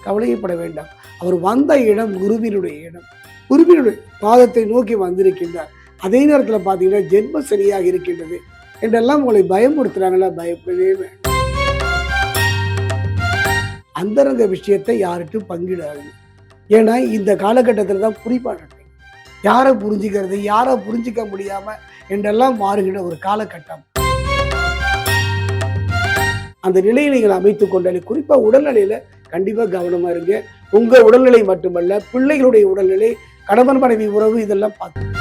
கவலையப்பட வேண்டாம். அவர் வந்த இடம் குருவினுடைய இடம். குருவினுடைய பாதத்தை நோக்கி வந்திருக்கின்றார். அதே நேரத்தில் பார்த்தீங்கன்னா ஜென்ம சனியாக இருக்கின்றது என்றெல்லாம் உங்களை பயமுறுத்துறாங்களா? பயப்படவே வேண்டாம். அந்தரங்க விஷயத்தை யார்கிட்டும் பங்கிடாது. ஏன்னா இந்த காலகட்டத்தில் தான் புரிபாடுறீங்க. யாரை புரிஞ்சுக்கிறது, யாரை புரிஞ்சிக்க முடியாம என்றெல்லாம் மாறுகின்ற ஒரு காலகட்டம். அந்த நிலையை நீங்கள் அமைத்துக் கொண்டாலே, குறிப்பா உடல்நிலையில கண்டிப்பா கவனமா இருங்க. உங்க உடல்நிலை மட்டுமல்ல, பிள்ளைகளுடைய உடல்நிலை, கணவன் மனைவி உறவு, இதெல்லாம் பார்த்து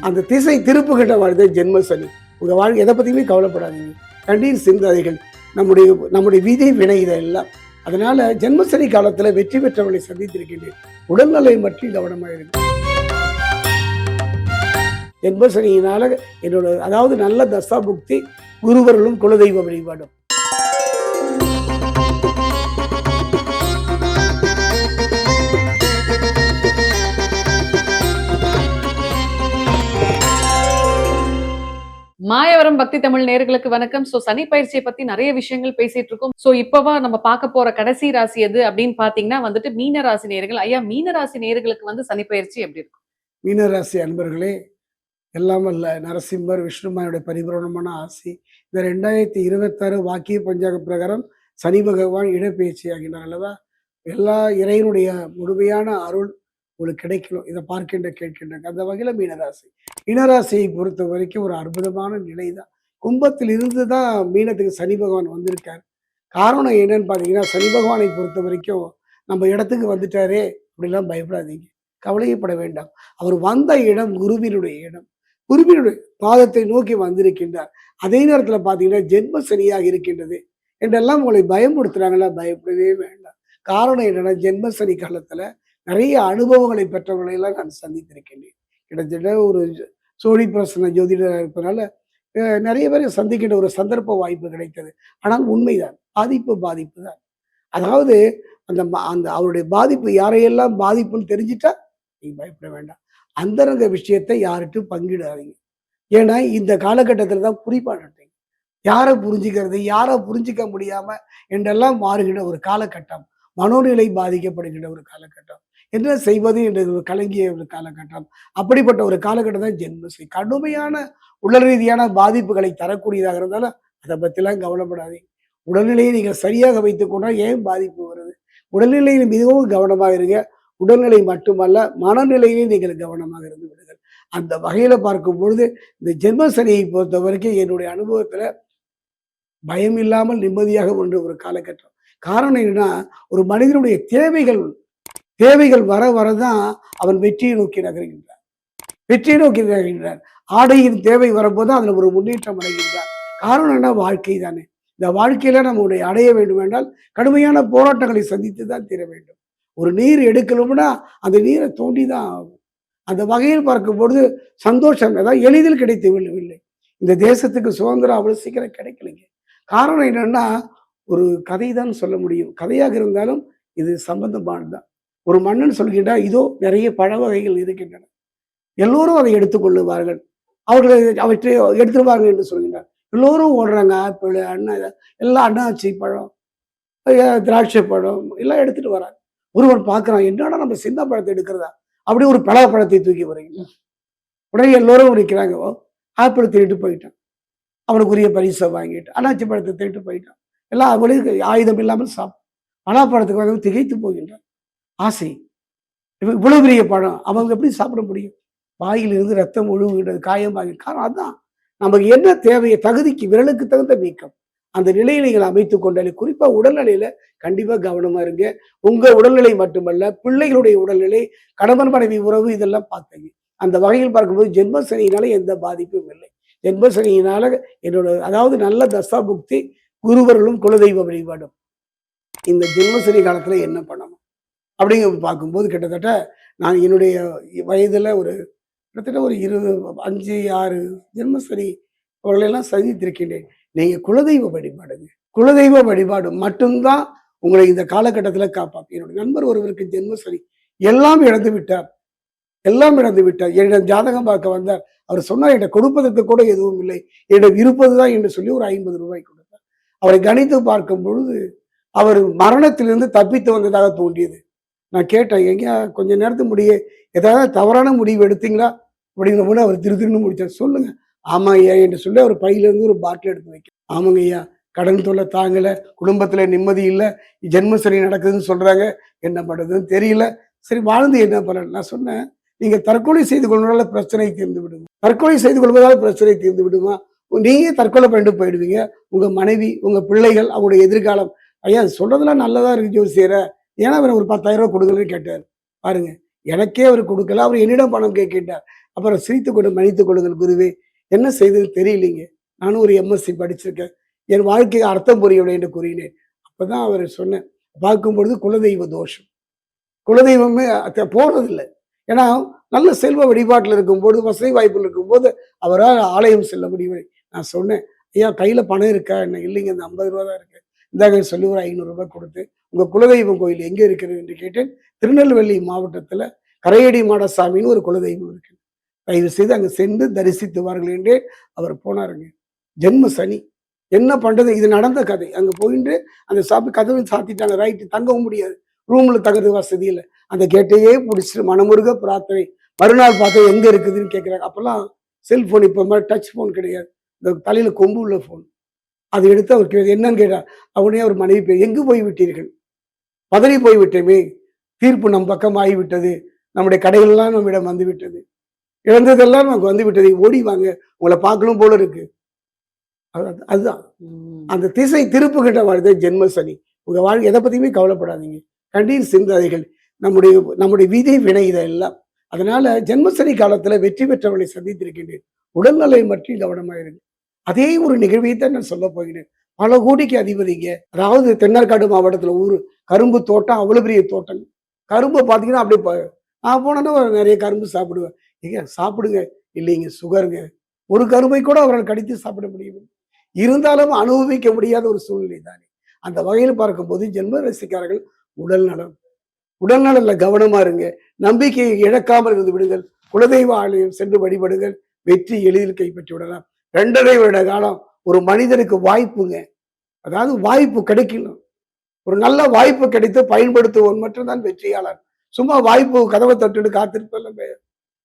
அந்த திசை திருப்புகின்ற வாழ்க்கை ஜென்ம சனி. உங்க வாழ்க்கை எதை பத்தியுமே கவலைப்படாதீங்க. கண்ணீர் சிந்தாதிகள் நம்முடைய விதி வினை இதெல்லாம். அதனால ஜென்மசனி காலத்துல வெற்றி பெற்றவர்களை சந்தித்திருக்கின்றேன். உடல்நிலை பற்றி கவனமாக இருக்கு. ஜென்மசனியினால என்னோட அதாவது நல்ல தசா புக்தி, குருவர்களும் குலதெய்வ வழிபாடும். மாயவரம் பக்தி தமிழ் நேயர்களுக்கு வணக்கம். சோ சனி பயிற்சியை பத்தி நிறைய விஷயங்கள் பேசிட்டு இருக்கோம். சோ இப்பவா நம்ம பார்க்க போற கடைசி ராசி எது அப்படின்னு பாத்தீங்கன்னா வந்துட்டு மீன ராசி நேயர்கள். ஐயா, மீன ராசி நேயர்களுக்கு சனி பயிற்சி எப்படி இருக்கும்? மீனராசி அன்பர்களே, எல்லாம் அல்ல நரசிம்மர் விஷ்ணுமாயோட பரிபூரணமான ஆசி. இந்த 2026 வாக்கிய பஞ்சாங்க பிரகாரம் சனி பகவான் இடப்பெயர்ச்சி ஆகினார் அல்லவா? எல்லா இறைவனுடைய முழுமையான அருள் உங்களுக்கு கிடைக்கணும். இதை பார்க்கின்ற கேட்கின்ற அந்த வகையில மீனராசியை பொறுத்த வரைக்கும் ஒரு அற்புதமான நிலை தான். கும்பத்தில் இருந்து தான் மீனத்துக்கு சனி பகவான் வந்திருக்கார். காரணம் என்னன்னு பார்த்தீங்கன்னா, சனி பகவானை பொறுத்த வரைக்கும் நம்ம இடத்துக்கு வந்துட்டாரே அப்படிலாம் பயப்படாதீங்க, கவலையப்பட வேண்டாம். அவர் வந்த இடம் குருவினுடைய இடம். குருவினுடைய பாதத்தை நோக்கி வந்திருக்கின்றார். அதே நேரத்தில் பார்த்தீங்கன்னா ஜென்ம சனியாக இருக்கின்றது என்றெல்லாம் உங்களை பயமுறுத்துறாங்களா? பயப்படவே வேண்டாம். காரணம் என்னன்னா, ஜென்ம சனி காலத்துல நிறைய அனுபவங்களை பெற்றவர்களை எல்லாம் நான் சந்தித்திருக்கின்றேன். கிட்டத்தட்ட ஒரு சோழி பிரசன ஜோதிடராக இருப்பதனால நிறைய பேரை சந்திக்கின்ற ஒரு சந்தர்ப்ப வாய்ப்பு கிடைத்தது. ஆனால் உண்மைதான், பாதிப்பு தான். அதாவது அந்த அந்த அவருடைய பாதிப்பு யாரையெல்லாம் பாதிப்புன்னு தெரிஞ்சிட்டா நீங்க பயப்பட வேண்டாம். அந்தரங்க விஷயத்தை யார்கிட்டும் பங்கிடாதீங்க. ஏன்னா இந்த காலகட்டத்தில் தான் புரிபாடுறீங்க. யாரை புரிஞ்சுக்கிறது, யாரை புரிஞ்சிக்க முடியாம என்றெல்லாம் மாறுகின்ற ஒரு காலகட்டம். மனோநிலை பாதிக்கப்படுகின்ற ஒரு காலகட்டம். என்ன செய்வது என்ற ஒரு கலங்கிய ஒரு காலகட்டம். அப்படிப்பட்ட ஒரு காலகட்டம் தான் ஜென்மசனி. கடுமையான உடல் ரீதியான பாதிப்புகளை தரக்கூடியதாக இருந்தாலும் அதை பற்றிலாம் கவலைப்படாதீங்க. உடல்நிலையை நீங்கள் சரியாக வைத்துக் கொண்டால் ஏன் பாதிப்பு வருது? உடல்நிலையில் மிகவும் கவனமாக இருங்க. உடல்நிலை மட்டுமல்ல, மனநிலையிலே நீங்கள் கவனமாக இருந்து விடுங்கள். அந்த வகையில பார்க்கும் பொழுது இந்த ஜென்மசனியை பொறுத்த வரைக்கும் என்னுடைய அனுபவத்துல பயம் இல்லாமல் நிம்மதியாக ஒன்று ஒரு காலகட்டம். காரணம் என்னன்னா, ஒரு மனிதனுடைய தேவைகள் வர வரதான் அவன் வெற்றியை நோக்கி நகர்கின்றார். ஆடையின் தேவை வரும்போது அதுல ஒரு முன்னேற்றம் அடைகின்றார். காரணம் என்ன? வாழ்க்கை தானே. இந்த வாழ்க்கையில நம்முடைய அடைய வேண்டும் என்றால் கடுமையான போராட்டங்களை சந்தித்து தான் தீர வேண்டும். ஒரு நீர் எடுக்கணும்னா அந்த நீரை தோண்டிதான் ஆகும். அந்த வகையில் பார்க்கும் பொழுது சந்தோஷம் ஏதாவது எளிதில் கிடைத்து விடவில்லை. இந்த தேசத்துக்கு சுதந்திரம் அவ்வளவு சீக்கிரம் கிடைக்கலைங்க. காரணம் என்னன்னா, ஒரு கதை தான் சொல்ல முடியும். கதையாக இருந்தாலும் இது சம்பந்தமானதுதான். ஒரு மன்னன் சொல்கின்றார், இதோ நிறைய பழ வகைகள் இருக்கின்றன, எல்லோரும் அதை எடுத்துக்கொள்ளுவார்கள், அவற்றை எடுத்துருவார்கள் என்று சொல்கின்றார். எல்லோரும் ஓடுறாங்க. ஆப்பிள், எல்லாம் அண்ணாச்சி பழம், திராட்சை பழம் எல்லாம் எடுத்துட்டு வராங்க. ஒருவன் பார்க்கிறான், என்னடா நம்ம சின்ன பழத்தை எடுக்கிறதா, அப்படி ஒரு பழத்தை தூக்கி வரீங்க. உடனே எல்லோரும் நிற்கிறாங்க. ஆப்பிள் திருட்டு போயிட்டான், அவனுக்குரிய பரிசை வாங்கிட்டு. அண்ணாச்சி பழத்தை திருட்டு போயிட்டான். எல்லாம் அவளுக்கு ஆயுதம் இல்லாமல் பலாப்பழத்துக்கு வந்து திகைத்து போகின்றான். ஆசை, இவ்வளவு பெரிய பழம் அவங்க எப்படி சாப்பிட முடியும்? வாயிலிருந்து ரத்தம் ஒழுகுகின்றது, காயமாகி. காரணம் அதுதான், நமக்கு என்ன தேவையை தகுதிக்கு விரலுக்கு தகுந்த நீக்கம். அந்த நிலையை நீங்கள் அமைத்துக் கொண்டாலே, குறிப்பா உடல்நிலையில கண்டிப்பா கவனமா இருங்க. உங்க உடல்நிலை மட்டுமல்ல, பிள்ளைகளுடைய உடல்நிலை, கணவன் மனைவி உறவு, இதெல்லாம் பார்த்தீங்க. அந்த வகையில் பார்க்கும்போது ஜென்மசனியினால எந்த பாதிப்பும் இல்லை. ஜென்மசனியினால என்னோட அதாவது நல்ல தசா புக்தி, குருவர்களும் குலதெய்வ வழிபாடும். இந்த ஜென்மசனி காலத்துல என்ன பண்ணணும் அப்படிங்க பார்க்கும்போது, கிட்டத்தட்ட நான் என்னுடைய வயதுல கிட்டத்தட்ட ஒரு 5-6 ஜென்மசனி அவர்களெல்லாம் சந்தித்திருக்கின்றேன். நீங்க குலதெய்வ வழிபாடு மட்டும்தான் உங்களை இந்த காலகட்டத்தில் காப்பாற்றும். என்னுடைய நண்பர் ஒருவருக்கு ஜென்மசனி எல்லாம் இழந்து விட்டார். என்னிடம் ஜாதகம் பார்க்க வந்தார். அவர் சொன்னார், என்னிடம் கொடுப்பதற்கு கூட எதுவும் இல்லை, என்னிடம் இருப்பதுதான் என்று சொல்லி ஒரு 50 ரூபாய் கொடுத்தார். அவரை கணித்து பார்க்கும் பொழுது அவர் மரணத்திலிருந்து தப்பித்து வந்ததாக தோன்றியது. நான் கேட்டேன், எங்க கொஞ்ச நேரத்துக்கு முடிய ஏதாவது தவறான முடிவு எடுத்தீங்களா அப்படிங்கிற போது அவர் திருன்னு முடிச்சார். சொல்லுங்க. ஆமா ஐயா என்று சொல்லி அவர் பையில இருந்து ஒரு பாட்டில் எடுத்து வைக்க. ஆமாங்க ஐயா, கடன் தொல்லை தாங்கல, குடும்பத்துல நிம்மதி இல்லை, ஜென்ம சனி நடக்குதுன்னு சொல்றாங்க, என்ன பண்றதுன்னு தெரியல. சரி வாழ்ந்து என்ன பலன்? நான் சொன்னேன், நீங்க தற்கொலை செய்து கொள்வதால பிரச்சனை தீர்ந்து விடுங்க. தற்கொலை செய்து கொள்வதால் பிரச்சனை தீர்ந்து விடுமா? நீங்க தற்கொலை பண்ணிட்டு போயிடுவீங்க. உங்க மனைவி, உங்க பிள்ளைகள், அவங்களுடைய எதிர்காலம். ஐயா சொல்றதெல்லாம் நல்லதா இருக்கு ஜோசியரை, ஏன்னா அவர் ஒரு 10,000 ரூபாய் கொடுக்கலன்னு கேட்டார். பாருங்க, எனக்கே அவர் கொடுக்கல, அவர் என்னிடம் பணம் கேட்டார். அப்புறம் சிரித்து கொண்டு மன்னித்துக் கொள்ளுங்கள் குருவே, என்ன செய்தது தெரியலீங்க, நானும் ஒரு எம்எஸ்சி படிச்சிருக்கேன், என் வாழ்க்கைக்கு அர்த்தம் புரியவில்லை என்று கூறினேன். அப்பதான் அவர் சொன்னேன், பார்க்கும்பொழுது குலதெய்வ தோஷம். குலதெய்வமே போறதில்லை. ஏன்னா நல்ல செல்வ வழிபாட்டில் இருக்கும்போது, வசதி வாய்ப்புகள் இருக்கும்போது அவரால் ஆலயம் செல்ல முடியவில்லை. நான் சொன்னேன், ஐயா கையில பணம் இருக்கா? என்ன? இல்லைங்க, இந்த 50 ரூபா தான் இருக்கு. இந்தாங்க சொல்லி ஒரு 500 ரூபாய் கொடுத்து, உங்க குலதெய்வம் கோயில் எங்க இருக்கிறது என்று கேட்டேன். திருநெல்வேலி மாவட்டத்துல கரையடி மாடசாமின்னு ஒரு குலதெய்வம் இருக்கு, தயவு செய்து அங்க சென்று தரிசித்து வார்கள் என்றே அவர் போனாருங்க. ஜென்ம சனி, என்ன பண்றது? இது நடந்த கதை. அங்க போயிட்டு அந்த கதவை சாத்திட்டாங்க. ரைட்டு, தங்கவும் முடியாது, ரூம்ல தங்குறது வசதி இல்லை. அந்த கேட்டையே பிடிச்சிட்டு மனமுருக பிரார்த்தனை. மறுநாள் பார்த்தா எங்க இருக்குதுன்னு கேட்குறாங்க. அப்பெல்லாம் செல்போன் இப்போ மாதிரி டச் ஃபோன் கிடையாது, இந்த தலையில கொம்பு உள்ள ஃபோன். அதை எடுத்து அவர் என்னன்னு கேட்டார். அவனே அவர் மனைவி பேர், எங்கு போய் விட்டீர்கள்? பதறி போய் விட்டேமே, தீர்ப்பு நம் பக்கம் ஆகிவிட்டது, நம்முடைய கடைகள்லாம் நம்மிடம் வந்து விட்டது, இழந்ததெல்லாம் நமக்கு வந்து விட்டது, ஓடி வாங்க, உங்களை பார்க்கணும் போல இருக்கு. அதுதான் அந்த திசை திருப்புகிட்ட வாழ்க்கை ஜென்ம சனி. உங்க வாழ்க்கை எதை பத்தியுமே கவலைப்படாதீங்க, கண்ணீர் சிந்தாதைகள், நம்முடைய விதி வினை இதெல்லாம். அதனால ஜென்மசனி காலத்துல வெற்றி பெற்றவர்களை சந்தித்திருக்கின்றேன். உடல்நிலை பற்றி கவனமாயிருங்க. அதே ஒரு நிகழ்வை தான் நான் சொல்ல போகிறேன். பல கோடிக்கு அதிபதிங்க, அதாவது தென்னார்காடு மாவட்டத்துல ஊரு, கரும்பு தோட்டம், அவ்வளவு பெரிய தோட்டம். கரும்பை பார்த்தீங்கன்னா அப்படி நான் போனேன்னா நிறைய கரும்பு சாப்பிடுவேன். ஏங்க சாப்பிடுங்க, இல்லைங்க சுகருங்க. ஒரு கரும்பை கூட அவரால் கடித்து சாப்பிட முடியும், இருந்தாலும் அனுபவிக்க முடியாத ஒரு சூழ்நிலை தானே. அந்த வகையில் பார்க்கும்போது ஜென்ம ராசிக்காரர்கள் உடல் நலம், உடல்நலன்ல கவனமா இருங்க. நம்பிக்கையை இழக்காமல் இருந்து விடுங்கள். குலதெய்வ ஆலயம் சென்று வழிபடுங்கள். வெற்றி எளிதில் கைப்பற்றி விடலாம். 2.5 வருட காலம் ஒரு மனிதனுக்கு வாய்ப்புங்க, அதாவது வாய்ப்பு கிடைக்கணும். ஒரு நல்ல வாய்ப்பு கிடைத்து பயன்படுத்துவோம் மட்டும்தான் வெற்றியாளர். சும்மா வாய்ப்பு கதவை தட்டுட்டு காத்திருப்ப.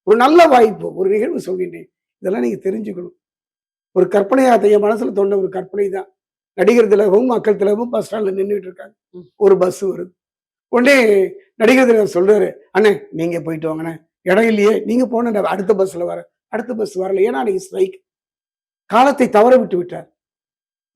ஒரு நல்ல வாய்ப்பு, ஒரு நிகழ்வு சொல்கின்றேன், இதெல்லாம் நீங்க தெரிஞ்சுக்கணும். ஒரு கற்பனையா என் மனசுல தோன்ற ஒரு கற்பனை தான். நடிகர் திலகமும் மக்கள் திலகமும் பஸ் ஸ்டாண்ட்ல நின்றுட்டு இருக்காங்க. ஒரு பஸ் வருது. உடனே நடிகர் திலகம் சொல்றாரு, அண்ணே நீங்க போயிட்டு வாங்கண்ணே, இடம் இல்லையே, நீங்க போன அடுத்த பஸ்ல வர. அடுத்த பஸ் வரல, ஏன்னா அன்னைக்கு ஸ்ட்ரைக். காலத்தை தவற விட்டு விட்டார்.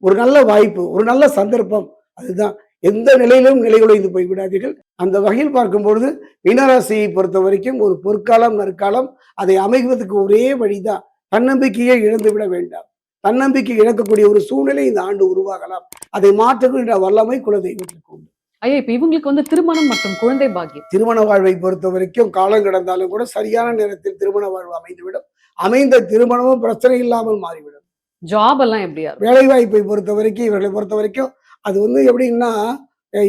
ஒரு நல்ல வாய்ப்பு, ஒரு நல்ல சந்தர்ப்பம். அதுதான், எந்த நிலையிலும் நிலைகுலைந்து போய் விடாதீர்கள். அந்த வகையில் பார்க்கும்பொழுது மீனராசியை பொறுத்த வரைக்கும் ஒரு பொற்காலம் நற்காலம், அதை அமைவதற்கு ஒரே வழிதான், தன்னம்பிக்கையை இழந்து விட வேண்டாம். தன்னம்பிக்கை இழக்கக்கூடிய ஒரு சூழ்நிலை இந்த ஆண்டு உருவாகலாம். அதை மாற்றுகின்ற வல்லமை குலதெய்வத்திற்கு உண்டு. ஐயா, இப்ப இவங்களுக்கு வந்து திருமணம் மற்றும் குழந்தை பாக்கியம், திருமண வாழ்வை பொறுத்த வரைக்கும் காலம் கடந்தாலும் கூட சரியான நேரத்தில் திருமண வாழ்வு அமைந்துவிடும். அமைந்த திருமணமும் பிரச்சனை இல்லாமல் மாறிவிடும். ஜாப் எல்லாம் எப்படியா? வேலை வாய்ப்பை பொறுத்த வரைக்கும், இவர்களை பொறுத்த வரைக்கும் அது வந்து எப்படின்னா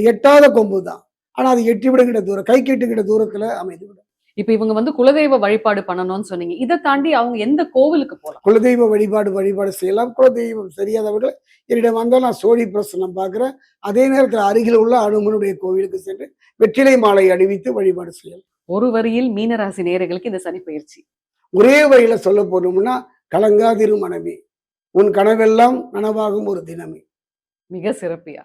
எட்டாத கொம்பு தான், ஆனா அது எட்டி விடுகிற தூரம், கை கெட்டுகிற தூரத்துல அமைந்துவிடும். இப்ப இவங்க வந்து குலதெய்வ வழிபாடு பண்ணணும்னு சொன்னீங்க. இதை தாண்டி அவங்க எந்த கோவிலுக்கு போகலாம்? குலதெய்வ வழிபாடு செய்யலாம். குலதெய்வம் தெரியாதவர்கள் என்னிடம் வந்தால் நான் சோழி பிரசனம் பார்க்கிறேன். அதே நேரத்தில் அருகில் உள்ள அனுமனுடைய கோவிலுக்கு சென்று வெற்றிலை மாலை அணிவித்து வழிபாடு செய்யலாம். ஒரு வரியில் மீனராசி நேயர்களுக்கு இந்த சனி பயிற்சி ஒரே வழியில சொல்ல போனோம்னா, கலங்காதிரு மனமே, உன் கனவெல்லாம் நனவாகும் ஒரு தினமே. மிக சிறப்பியா.